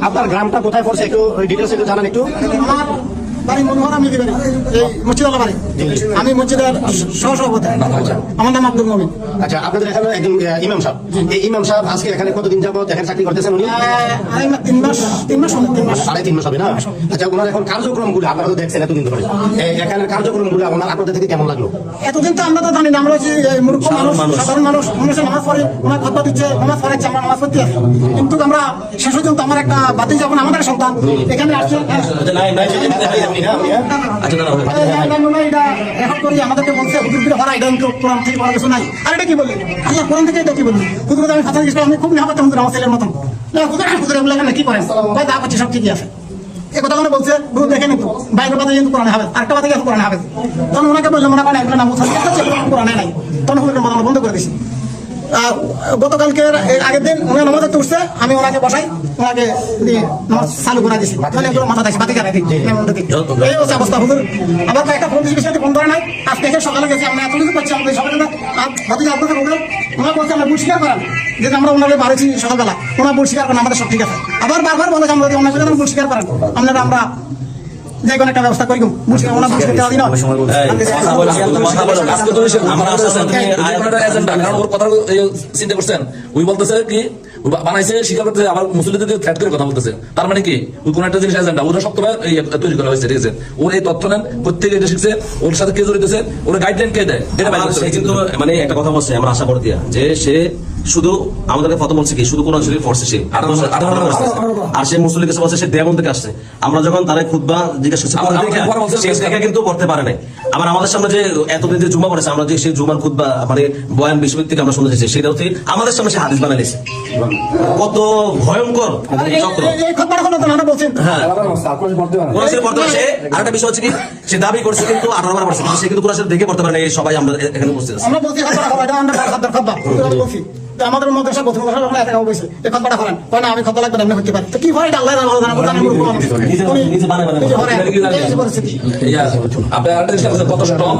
আপনার গ্রামটা কোথায় পড়ছে একটু ডিটেলস একটু জানান একটু। আমার বাড়ি মনোহরা মিলি বাড়ি, এই মসজিদালা বাড়ি। আমি মসজিদের সহসভাপতি। আমার নাম আব্দুল মমিন। আচ্ছা, আপনাদের এখানে একজন ইমাম সাহেব, এই ইমাম সাহেব আজকে এখানে কতদিন যাবত এখানে চাকরি করতেছেন উনি? 3 মাস হবে। 3.5 মাস হবে না? আচ্ছা, ওনার এখন কার্যক্রমগুলো আপনারা তো দেখছেন এতদিন ধরে, এখানে কার্যক্রমগুলো আপনাদের থেকে কেমন লাগলো? এতদিন তো আমরা তো জানি না, আমরা হচ্ছে মূর্খ মানুষ, সাধারণ মানুষ। মানুষের নামাজ পড়ে, ওনার খতবা দিচ্ছে, নামাজ পড়াচ্ছে, আমরা নামাজ পড়তে আসি। কিন্তু আমরা শেষ পর্যন্ত আমার একটা বাতি যখন আমাদের সন্তান এখানে আসছে, এখন করি আমাদেরকে বলছে হুজুর হরা এটা কোরআন থেকে বড় কিছু নাই। আর এটা কি বললি আল্লাহ কোরআন থেকে এটা কি বললি? হুজুর আমি ফাঁসা গেছিলাম, আমি খুব নিরাপত্তা হুজুর আমার ছেলের মতন। হুজুর এগুলো এখানে কি করেন? দা করছে সব ঠিকই আছে। এই কথা মানে বলছে হুজুর দেখেন একটু বাইরের কথা কিন্তু কোরআনে হবে, আরেকটা কথা কোরআনে হবে। তখন ওনাকে বললাম মনে করেন এগুলো নাম কোরআনে নাই, তখন হুজুরের মতো বন্ধ করে দিছি। গতকালকে আগের দিন উনি নামাজ পড়তে উঠছে, আমি ওনাকে বসাই, ওনাকে নামাজ চালু করে দিছি। তাহলে এগুলো মাথা থাকছে বাতি কাটাই দিই। এই হচ্ছে অবস্থা হুজুর। আবার কয়েকটা ফোন দিয়েছি, ফোন করে নাই। আজকে সকালে গেছি, আমরা এত কিছু করছি, আমাদের সকালে ভাতিজা আপনাদের বলবেন, ওনারা বলছে আমরা বুঝ স্বীকার করেন যে আমরা ওনাকে বাড়িছি সকালবেলা, ওনারা বুঝ স্বীকার করেন, আমাদের সব ঠিক আছে। আবার বারবার বলে আমরা যদি অন্য বুঝ স্বীকার করেন আপনারা আমরা যে কোনো একটা ব্যবস্থা করি। চিন্তা করছেন ওই বলতেছে কি বানাইছে স্বীকার করতেছে, আবার মুসলিমদের থ্রেট করে কথা বলতেছে। তার মানে কি ওই কোন একটা জিনিস এজেন্ডা ওরা সবসময় তৈরি করা হয়েছে, ঠিক আছে? ওর এই তথ্য নেন কোথেকে এটা শিখছে, ওর সাথে কে জড়িতেছে, ওর গাইডলাইন কে দেয়, এটা কিন্তু মানে একটা কথা বলছে আমরা আশা করে দিয়া যে সে শুধু আমাদেরকে ফটো বলছে কি শুধু কোরআন শরীফ পড়ছে সে, আর সে মুসলিম কাছে বলছে সে দেবন থেকে আসছে। আমরা যখন তার খুতবা জিজ্ঞাসা করছি সে কিন্তু পড়তে পারে নাই। আবার আমাদের সামনে যে এতদিন যে জুমা পড়েছে, আমরা যে সেই জুমার খুতবা মানে বয়ান বিশ্ববিদ্যালয় থেকে আমরা শুনেছি, সেটা হচ্ছে আমাদের সামনে সে হাদিস বানাই নিয়েছে। কত ভয়ঙ্কর চক্র। হ্যাঁ, আর একটা বিষয় হচ্ছে কি সে দাবি করছে কিন্তু 18 বার পড়ছে, সে কিন্তু কোরআন শরীফ দেখে পড়তে পারে না। সবাই আমরা এখানে বসে আছি। আমাদের মধ্যে সব প্রথম কথা এত বলছে এই কথাটা করেন না, আমি কথা লাগবে না হতে পারে। তো কি হয় আল্লাহ আপনার কত স্ট্রং